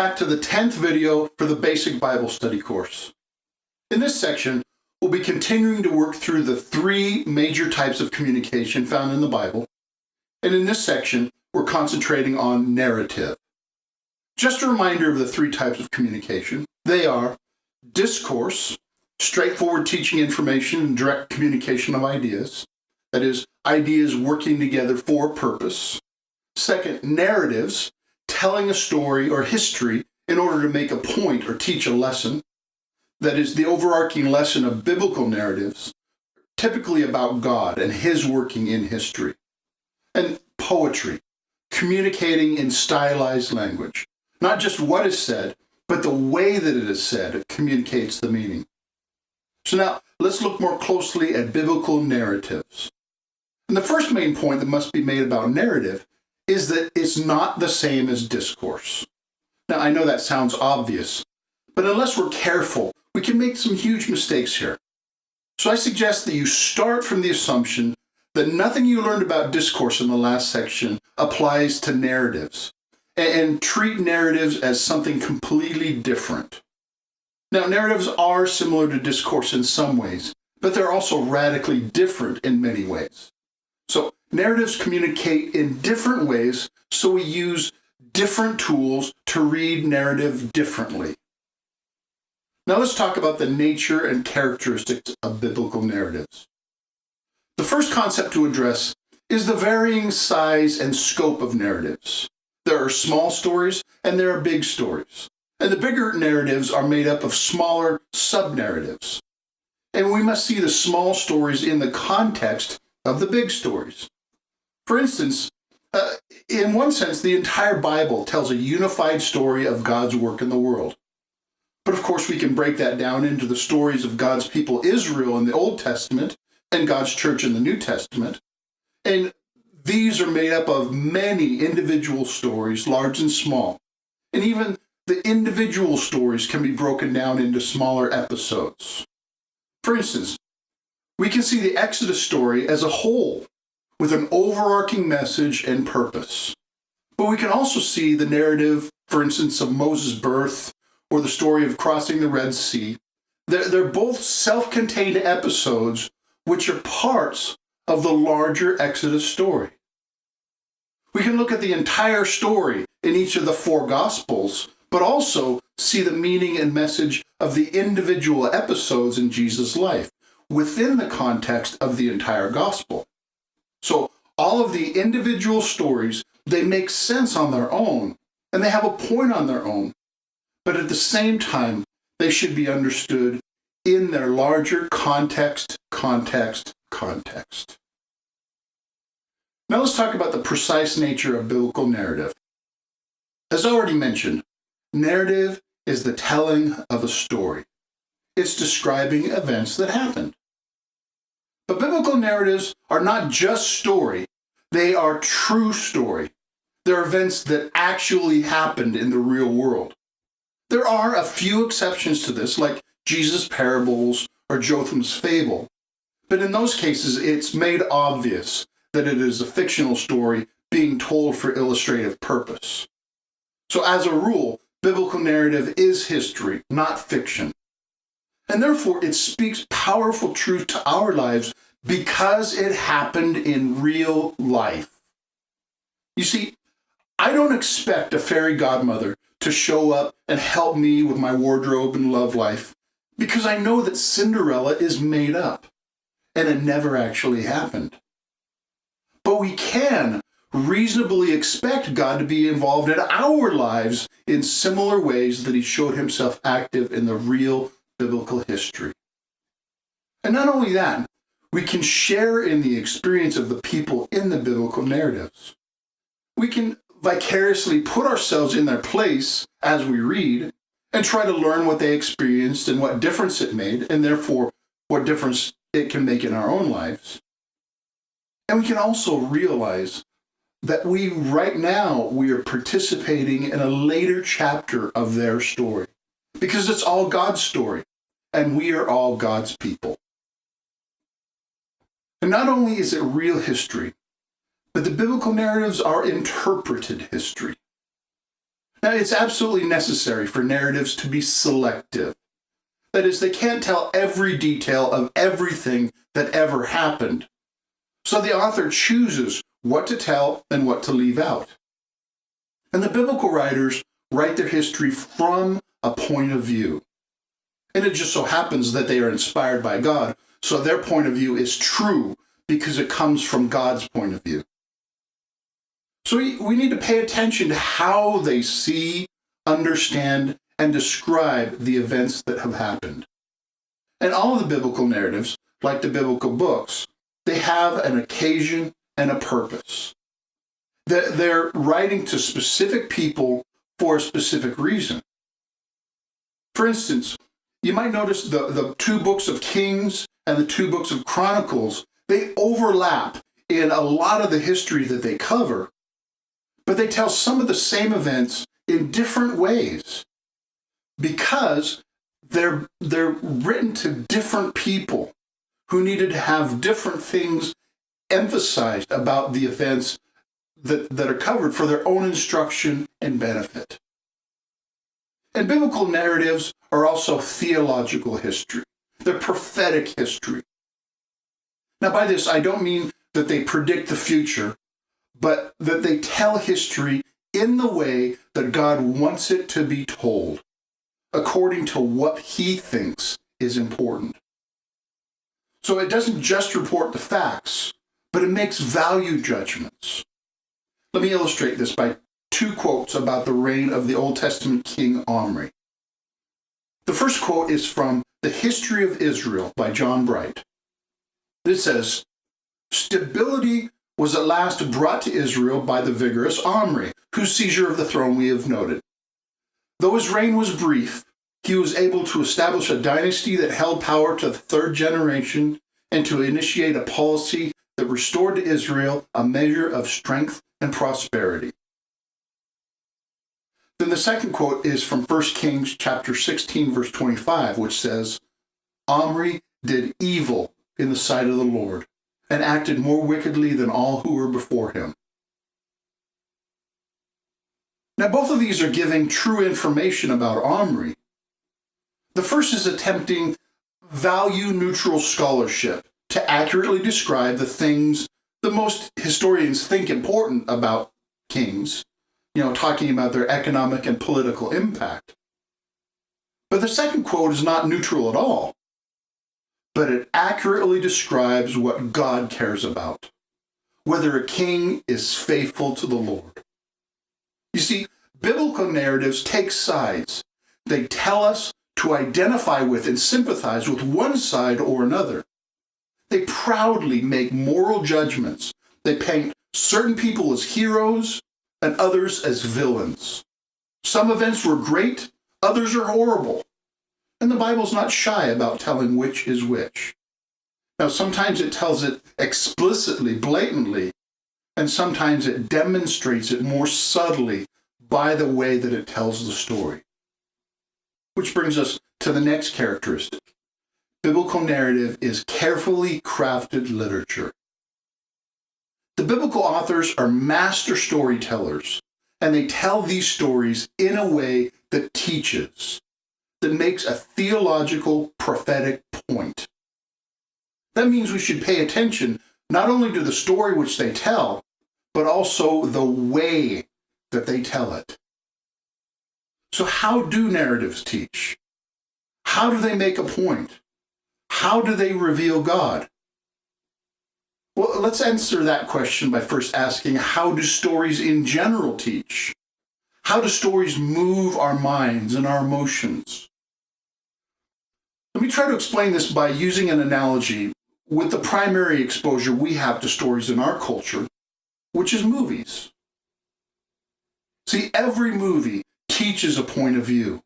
back to the 10th video for the Basic Bible Study course. In this section, we'll be continuing to work through the 3 major types of communication found in the Bible. And in this section, we're concentrating on narrative. Just a reminder of the 3 types of communication. They are discourse, straightforward teaching information and direct communication of ideas. That is, ideas working together for a purpose. Second, narratives, telling a story or history in order to make a point or teach a lesson. That is, the overarching lesson of biblical narratives, typically about God and His working in history. And poetry, communicating in stylized language. Not just what is said, but the way that it is said communicates the meaning. So now, let's look more closely at biblical narratives. And the first main point that must be made about narrative is that it's not the same as discourse. Now, I know that sounds obvious, but unless we're careful, we can make some huge mistakes here. So I suggest that you start from the assumption that nothing you learned about discourse in the last section applies to narratives, and treat narratives as something completely different. Now, narratives are similar to discourse in some ways, but they're also radically different in many ways. So narratives communicate in different ways, so we use different tools to read narrative differently. Now let's talk about the nature and characteristics of biblical narratives. The first concept to address is the varying size and scope of narratives. There are small stories and there are big stories. And the bigger narratives are made up of smaller sub-narratives. And we must see the small stories in the context of the big stories. For instance, in one sense, the entire Bible tells a unified story of God's work in the world. But of course, we can break that down into the stories of God's people Israel in the Old Testament and God's church in the New Testament. And these are made up of many individual stories, large and small. And even the individual stories can be broken down into smaller episodes. For instance, we can see the Exodus story as a whole, with an overarching message and purpose. But we can also see the narrative, for instance, of Moses' birth or the story of crossing the Red Sea. They're both self-contained episodes which are parts of the larger Exodus story. We can look at the entire story in each of the 4 Gospels, but also see the meaning and message of the individual episodes in Jesus' life within the context of the entire Gospel. So all of the individual stories, they make sense on their own, and they have a point on their own, but at the same time, they should be understood in their larger context. Now let's talk about the precise nature of biblical narrative. As already mentioned, narrative is the telling of a story. It's describing events that happened. But biblical narratives are not just story, they are true story. They're events that actually happened in the real world. There are a few exceptions to this, like Jesus' parables or Jotham's fable. But in those cases, it's made obvious that it is a fictional story being told for illustrative purpose. So as a rule, biblical narrative is history, not fiction. And therefore, it speaks powerful truth to our lives because it happened in real life. You see, I don't expect a fairy godmother to show up and help me with my wardrobe and love life because I know that Cinderella is made up and it never actually happened. But we can reasonably expect God to be involved in our lives in similar ways that He showed Himself active in the real biblical history. And not only that, we can share in the experience of the people in the biblical narratives. We can vicariously put ourselves in their place as we read and try to learn what they experienced and what difference it made, and therefore what difference it can make in our own lives. And we can also realize that right now we are participating in a later chapter of their story, because it's all God's story, and we are all God's people. And not only is it real history, but the biblical narratives are interpreted history. Now, it's absolutely necessary for narratives to be selective. That is, they can't tell every detail of everything that ever happened. So the author chooses what to tell and what to leave out. And the biblical writers write their history from a point of view. And it just so happens that they are inspired by God, so their point of view is true because it comes from God's point of view. So we need to pay attention to how they see, understand, and describe the events that have happened. And all of the biblical narratives, like the biblical books, they have an occasion and a purpose. They're writing to specific people for a specific reason. For instance, you might notice the two books of Kings and the two books of Chronicles, they overlap in a lot of the history that they cover, but they tell some of the same events in different ways because they're written to different people who needed to have different things emphasized about the events that are covered for their own instruction and benefit. And biblical narratives are also theological history. They're prophetic history. Now, by this, I don't mean that they predict the future, but that they tell history in the way that God wants it to be told, according to what he thinks is important. So it doesn't just report the facts, but it makes value judgments. Let me illustrate this by two quotes about the reign of the Old Testament king Omri. The first quote is from The History of Israel by John Bright. It says, "Stability was at last brought to Israel by the vigorous Omri, whose seizure of the throne we have noted. Though his reign was brief, he was able to establish a dynasty that held power to the third generation and to initiate a policy that restored to Israel a measure of strength and prosperity." Then the second quote is from 1 Kings chapter 16, verse 25, which says, "Omri did evil in the sight of the Lord and acted more wickedly than all who were before him." Now, both of these are giving true information about Omri. The first is attempting value-neutral scholarship to accurately describe the things that most historians think important about kings, talking about their economic and political impact. But the second quote is not neutral at all, but it accurately describes what God cares about, whether a king is faithful to the Lord. You see, biblical narratives take sides. They tell us to identify with and sympathize with one side or another. They proudly make moral judgments. They paint certain people as heroes and others as villains. Some events were great, others are horrible. And the Bible's not shy about telling which is which. Now, sometimes it tells it explicitly, blatantly, and sometimes it demonstrates it more subtly by the way that it tells the story. Which brings us to the next characteristic. Biblical narrative is carefully crafted literature. The biblical authors are master storytellers, and they tell these stories in a way that teaches, that makes a theological, prophetic point. That means we should pay attention not only to the story which they tell, but also the way that they tell it. So how do narratives teach? How do they make a point? How do they reveal God? Well, let's answer that question by first asking, how do stories in general teach? How do stories move our minds and our emotions? Let me try to explain this by using an analogy with the primary exposure we have to stories in our culture, which is movies. See, every movie teaches a point of view,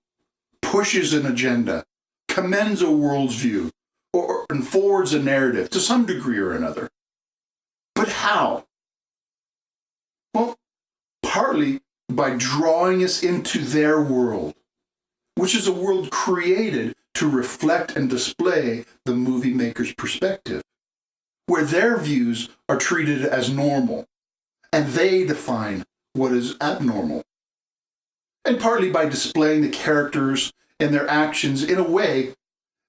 pushes an agenda, commends a world's view, and forwards a narrative to some degree or another. But how? Well, partly by drawing us into their world, which is a world created to reflect and display the movie maker's perspective, where their views are treated as normal, and they define what is abnormal. and partly by displaying the characters and their actions in a way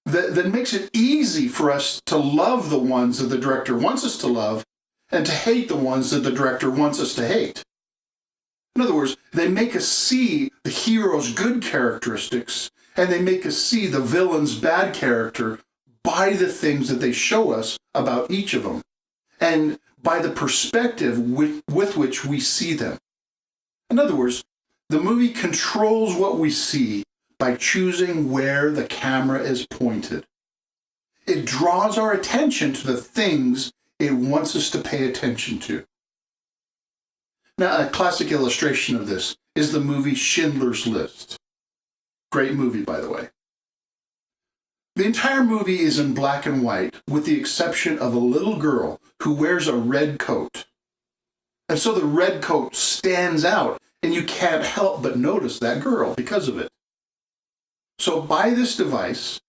that makes it easy for us to love the ones that the director wants us to love and to hate the ones that the director wants us to hate. In other words, they make us see the hero's good characteristics, and they make us see the villain's bad character by the things that they show us about each of them, and by the perspective with which we see them. In other words, the movie controls what we see by choosing where the camera is pointed. It draws our attention to the things it wants us to pay attention to. Now, a classic illustration of this is the movie Schindler's List. Great movie, by the way. The entire movie is in black and white, with the exception of a little girl who wears a red coat. And so the red coat stands out, and you can't help but notice that girl because of it. So by this device,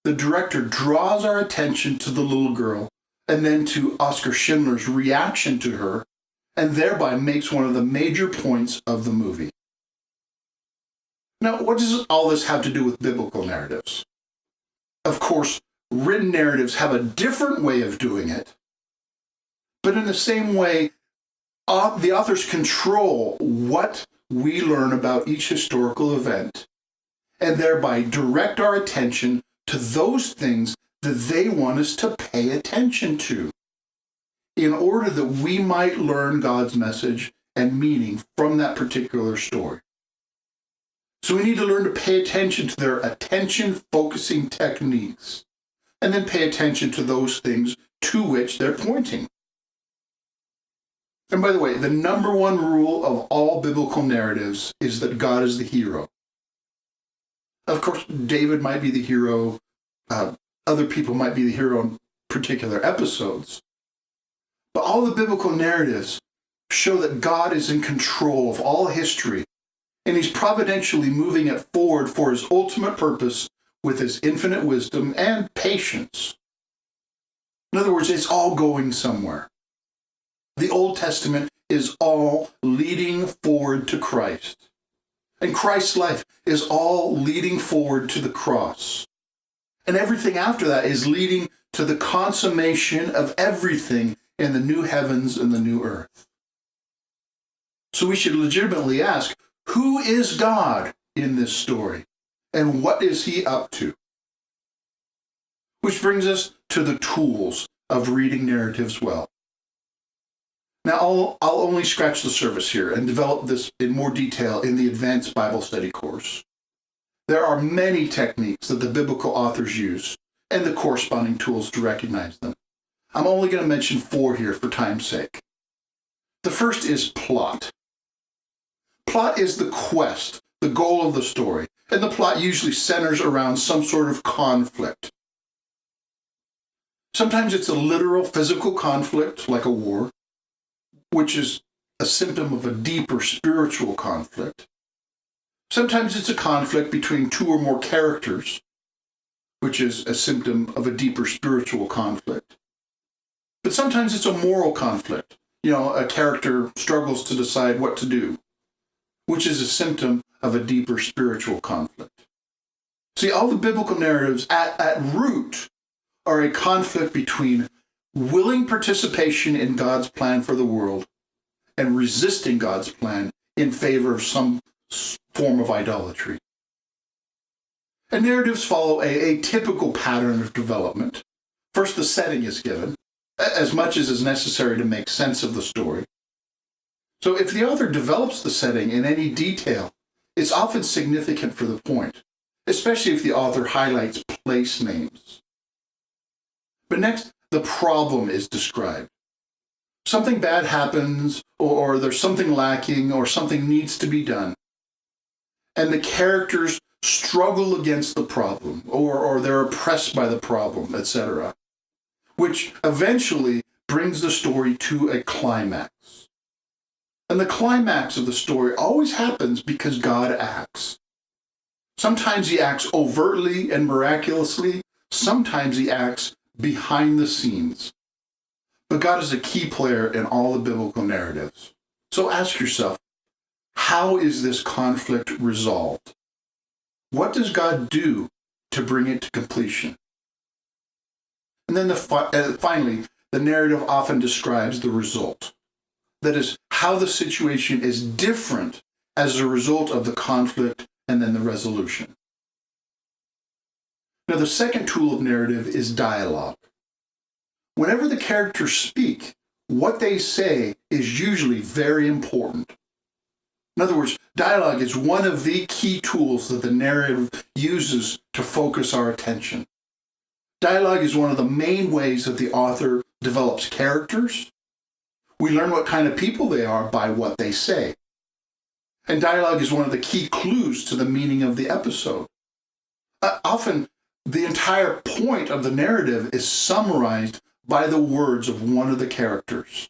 the director draws our attention to the little girl and then to Oskar Schindler's reaction to her, and thereby makes one of the major points of the movie. Now, what does all this have to do with biblical narratives? Of course, written narratives have a different way of doing it, but in the same way, the authors control what we learn about each historical event, and thereby direct our attention to those things that they want us to pay attention to, in order that we might learn God's message and meaning from that particular story. So we need to learn to pay attention to their attention-focusing techniques, and then pay attention to those things to which they're pointing. And by the way, the number one rule of all biblical narratives is that God is the hero. Of course, David might be the hero, other people might be the hero in particular episodes, but all the biblical narratives show that God is in control of all history, and he's providentially moving it forward for his ultimate purpose with his infinite wisdom and patience. In other words, it's all going somewhere. The Old Testament is all leading forward to Christ. And Christ's life is all leading forward to the cross. And everything after that is leading to the consummation of everything in the new heavens and the new earth. So we should legitimately ask, who is God in this story? And what is he up to? Which brings us to the tools of reading narratives well. Now, I'll only scratch the surface here and develop this in more detail in the Advanced Bible Study course. There are many techniques that the biblical authors use, and the corresponding tools to recognize them. I'm only going to mention 4 here for time's sake. The first is plot. Plot is the quest, the goal of the story, and the plot usually centers around some sort of conflict. Sometimes it's a literal physical conflict, like a war, which is a symptom of a deeper spiritual conflict. Sometimes it's a conflict between 2 or more characters, which is a symptom of a deeper spiritual conflict. But sometimes it's a moral conflict. A character struggles to decide what to do, which is a symptom of a deeper spiritual conflict. See, all the biblical narratives at root are a conflict between willing participation in God's plan for the world and resisting God's plan in favor of some form of idolatry. And narratives follow a typical pattern of development. First, the setting is given, as much as is necessary to make sense of the story. So if the author develops the setting in any detail, it's often significant for the point, especially if the author highlights place names. But next, the problem is described. Something bad happens, or there's something lacking, or something needs to be done. And the characters struggle against the problem, or they're oppressed by the problem, etc., which eventually brings the story to a climax. And the climax of the story always happens because God acts. Sometimes he acts overtly and miraculously. Sometimes he acts behind the scenes. But God is a key player in all the biblical narratives. So ask yourself, how is this conflict resolved? What does God do to bring it to completion? And then finally, the narrative often describes the result. That is, how the situation is different as a result of the conflict and then the resolution. Now, the second tool of narrative is dialogue. Whenever the characters speak, what they say is usually very important. In other words, dialogue is one of the key tools that the narrative uses to focus our attention. Dialogue is one of the main ways that the author develops characters. We learn what kind of people they are by what they say. And dialogue is one of the key clues to the meaning of the episode. Often, the entire point of the narrative is summarized by the words of one of the characters.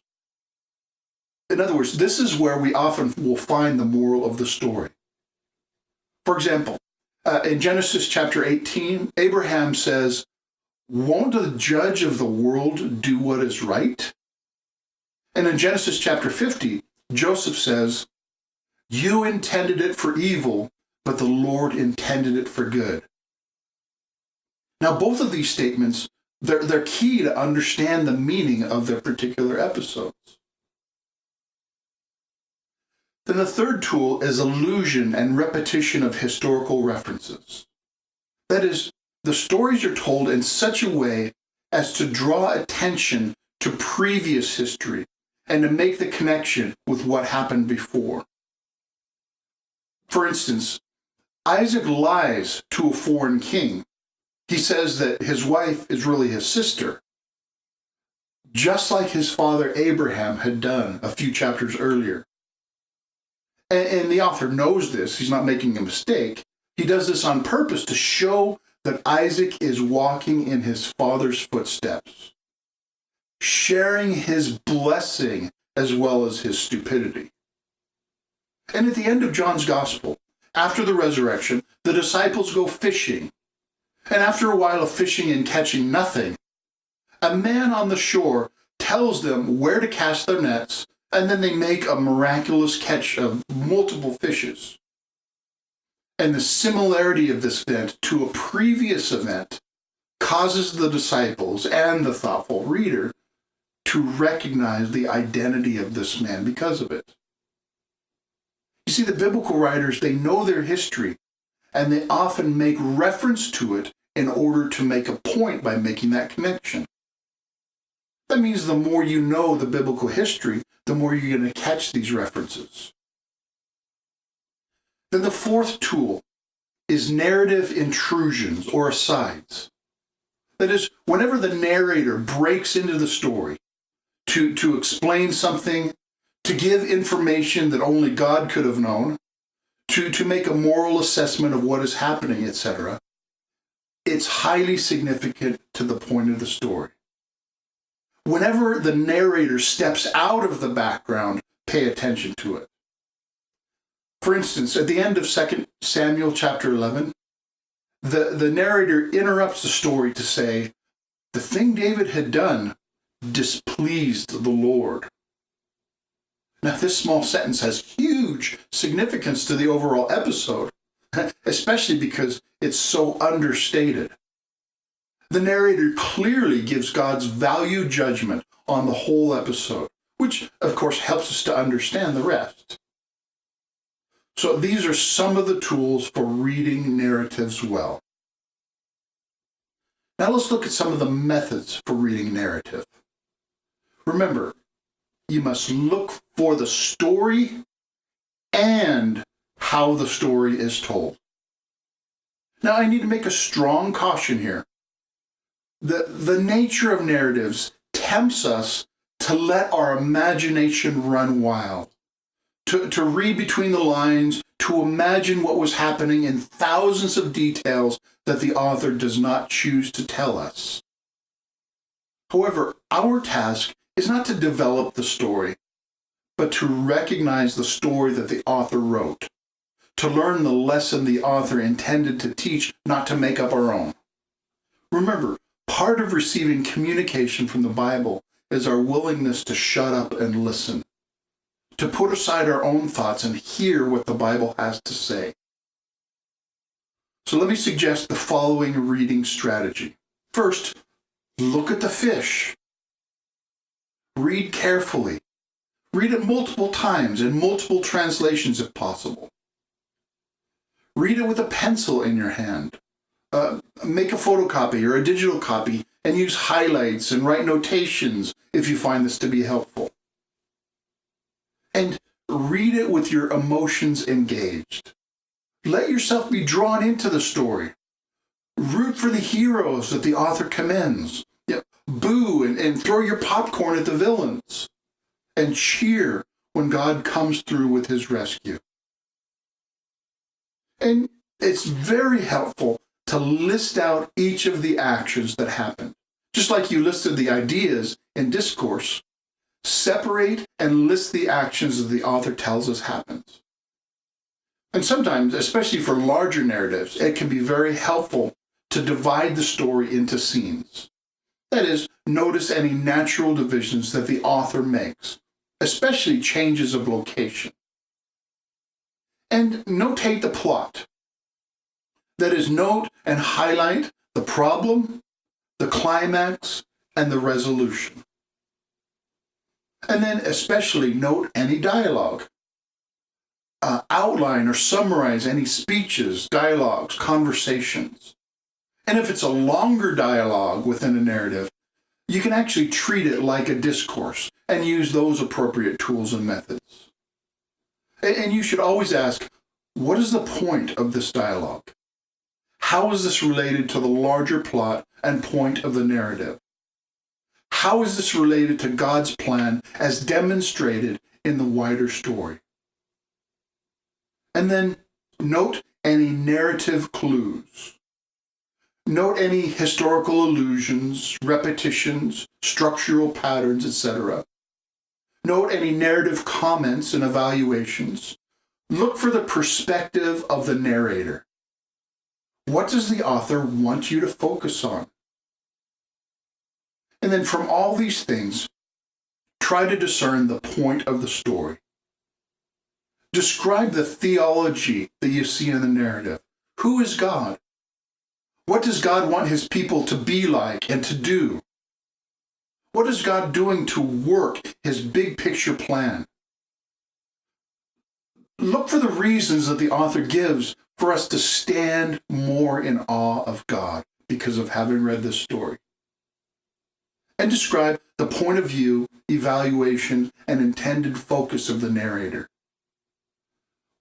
In other words, this is where we often will find the moral of the story. For example, in Genesis chapter 18, Abraham says, "Won't the judge of the world do what is right?" And in Genesis chapter 50, Joseph says, "You intended it for evil, but the Lord intended it for good." Now, both of these statements, they're key to understand the meaning of their particular episodes. Then the third tool is allusion and repetition of historical references. That is, the stories are told in such a way as to draw attention to previous history and to make the connection with what happened before. For instance, Isaac lies to a foreign king. He says that his wife is really his sister, just like his father Abraham had done a few chapters earlier. And the author knows this. He's not making a mistake. He does this on purpose to show that Isaac is walking in his father's footsteps, sharing his blessing as well as his stupidity. And at the end of John's Gospel, after the resurrection, the disciples go fishing. And after a while of fishing and catching nothing, a man on the shore tells them where to cast their nets, and then they make a miraculous catch of multiple fishes. And the similarity of this event to a previous event causes the disciples and the thoughtful reader to recognize the identity of this man because of it. You see, the biblical writers, they know their history, and they often make reference to it in order to make a point by making that connection. That means the more you know the biblical history, the more you're going to catch these references. Then the fourth tool is narrative intrusions or asides. That is, whenever the narrator breaks into the story to explain something, to give information that only God could have known, to make a moral assessment of what is happening, etc., it's highly significant to the point of the story. Whenever the narrator steps out of the background, pay attention to it. For instance, at the end of 2 Samuel chapter 11, the narrator interrupts the story to say, the thing David had done displeased the Lord. Now, this small sentence has huge significance to the overall episode, especially because it's so understated. The narrator clearly gives God's value judgment on the whole episode, which, of course, helps us to understand the rest. So these are some of the tools for reading narratives well. Now let's look at some of the methods for reading narrative. Remember, you must look for the story and how the story is told. Now, I need to make a strong caution here. The nature of narratives tempts us to let our imagination run wild, to read between the lines, to imagine what was happening in thousands of details that the author does not choose to tell us. However, our task is not to develop the story, but to recognize the story that the author wrote, to learn the lesson the author intended to teach, not to make up our own. Remember, part of receiving communication from the Bible is our willingness to shut up and listen, to put aside our own thoughts and hear what the Bible has to say. So let me suggest the following reading strategy. First, look at the fish. Read carefully. Read it multiple times in multiple translations if possible. Read it with a pencil in your hand. Make a photocopy or a digital copy and use highlights and write notations if you find this to be helpful. And read it with your emotions engaged. Let yourself be drawn into the story. Root for the heroes that the author commends. Boo and throw your popcorn at the villains. And cheer when God comes through with his rescue. And it's very helpful to list out each of the actions that happened. Just like you listed the ideas in discourse, separate and list the actions that the author tells us happens. And sometimes, especially for larger narratives, it can be very helpful to divide the story into scenes. That is, notice any natural divisions that the author makes, especially changes of location. And notate the plot. That is, note and highlight the problem, the climax, and the resolution. And then especially note any dialogue. Outline or summarize any speeches, dialogues, conversations. And if it's a longer dialogue within a narrative, you can actually treat it like a discourse and use those appropriate tools and methods. And you should always ask, what is the point of this dialogue? How is this related to the larger plot and point of the narrative? How is this related to God's plan as demonstrated in the wider story? And then note any narrative clues. Note any historical allusions, repetitions, structural patterns, etc. Note any narrative comments and evaluations. Look for the perspective of the narrator. What does the author want you to focus on? And then from all these things, try to discern the point of the story. Describe the theology that you see in the narrative. Who is God? What does God want his people to be like and to do? What is God doing to work his big picture plan? Look for the reasons that the author gives for us to stand more in awe of God because of having read this story. And describe the point of view, evaluation, and intended focus of the narrator.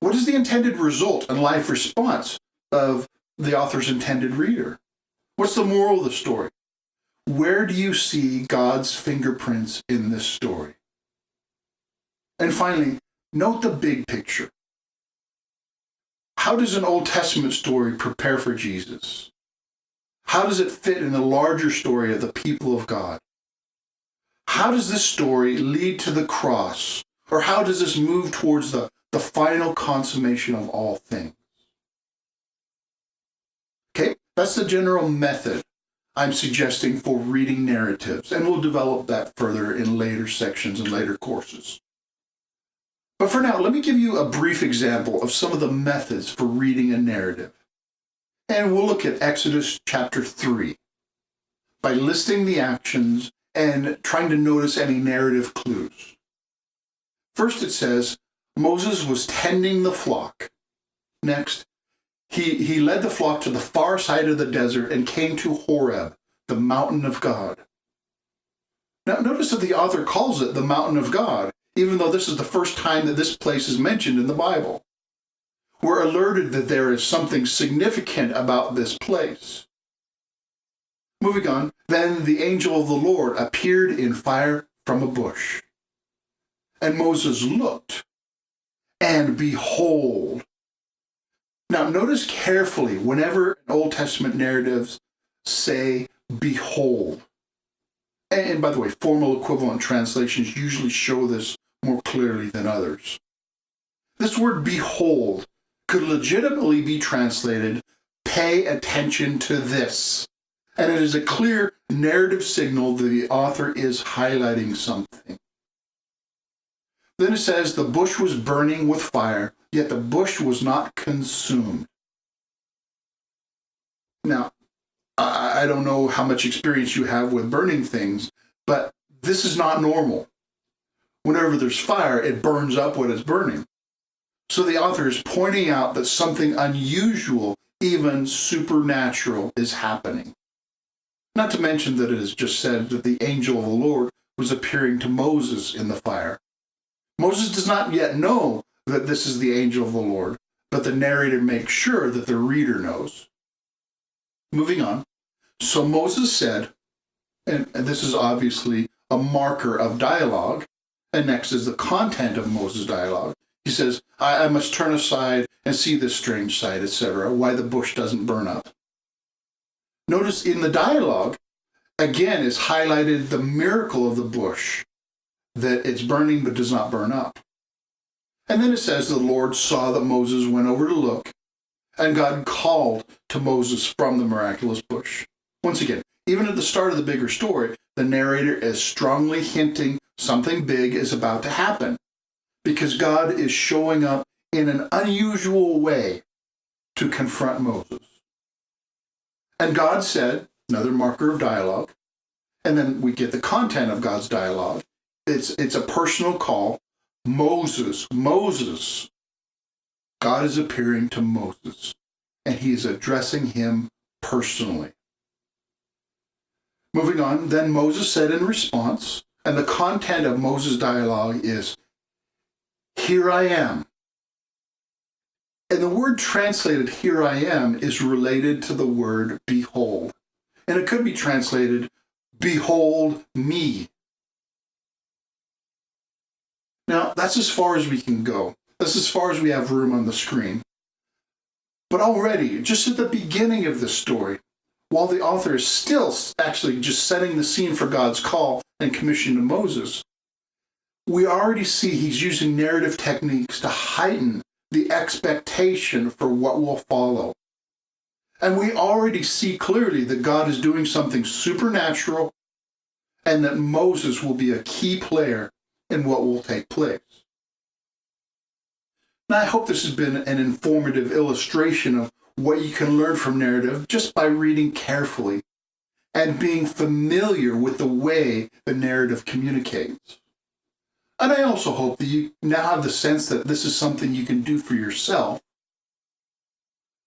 What is the intended result and life response of the author's intended reader? What's the moral of the story? Where do you see God's fingerprints in this story? And finally, note the big picture. How does an Old Testament story prepare for Jesus? How does it fit in the larger story of the people of God? How does this story lead to the cross? Or how does this move towards the final consummation of all things? Okay, that's the general method I'm suggesting for reading narratives, and we'll develop that further in later sections and later courses. But for now, let me give you a brief example of some of the methods for reading a narrative. And we'll look at Exodus chapter 3 by listing the actions and trying to notice any narrative clues. First it says, Moses was tending the flock. Next, he led the flock to the far side of the desert and came to Horeb, the mountain of God. Now notice that the author calls it the mountain of God, even though this is the first time that this place is mentioned in the Bible. We're alerted that there is something significant about this place. Moving on, then the angel of the Lord appeared in fire from a bush. And Moses looked, and behold. Now notice carefully whenever Old Testament narratives say behold. And by the way, formal equivalent translations usually show this more clearly than others. This word behold could legitimately be translated pay attention to this. And it is a clear narrative signal that the author is highlighting something. Then it says, the bush was burning with fire, yet the bush was not consumed. Now, I don't know how much experience you have with burning things, but this is not normal. Whenever there's fire, it burns up what it's burning. So the author is pointing out that something unusual, even supernatural, is happening. Not to mention that it is just said that the angel of the Lord was appearing to Moses in the fire. Moses does not yet know that this is the angel of the Lord, but the narrator makes sure that the reader knows. Moving on. So Moses said, and this is obviously a marker of dialogue, and next is the content of Moses' dialogue. He says, I must turn aside and see this strange sight, etc., why the bush doesn't burn up. Notice in the dialogue, again, is highlighted the miracle of the bush, that it's burning but does not burn up. And then it says the Lord saw that Moses went over to look, and God called to Moses from the miraculous bush. Once again, even at the start of the bigger story, the narrator is strongly hinting something big is about to happen, because God is showing up in an unusual way to confront Moses. And God said, another marker of dialogue, and then we get the content of God's dialogue. It's a personal call. Moses, Moses. God is appearing to Moses, and he is addressing him personally. Moving on, then Moses said in response, and the content of Moses' dialogue is, here I am. And the word translated, here I am, is related to the word behold. And it could be translated, behold me. Now, that's as far as we can go. That's as far as we have room on the screen. But already, just at the beginning of this story, while the author is still actually just setting the scene for God's call and commission to Moses, we already see he's using narrative techniques to heighten the expectation for what will follow. And we already see clearly that God is doing something supernatural and that Moses will be a key player in what will take place. Now, I hope this has been an informative illustration of what you can learn from narrative just by reading carefully and being familiar with the way the narrative communicates. And I also hope that you now have the sense that this is something you can do for yourself.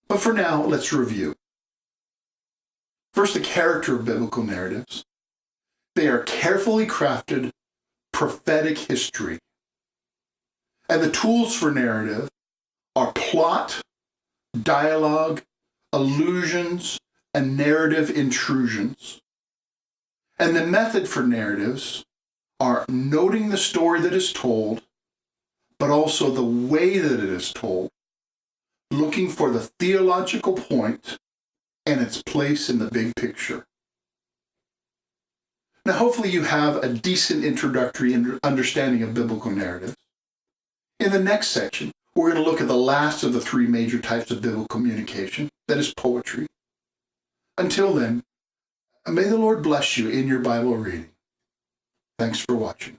But for now, let's review. First, the character of biblical narratives. They are carefully crafted prophetic history. And the tools for narrative are plot, dialogue, allusions, and narrative intrusions. And the method for narratives are noting the story that is told, but also the way that it is told, looking for the theological point and its place in the big picture. Now, hopefully you have a decent introductory understanding of biblical narratives. In the next section, we're going to look at the last of the three major types of biblical communication, that is poetry. Until then, may the Lord bless you in your Bible reading. Thanks for watching.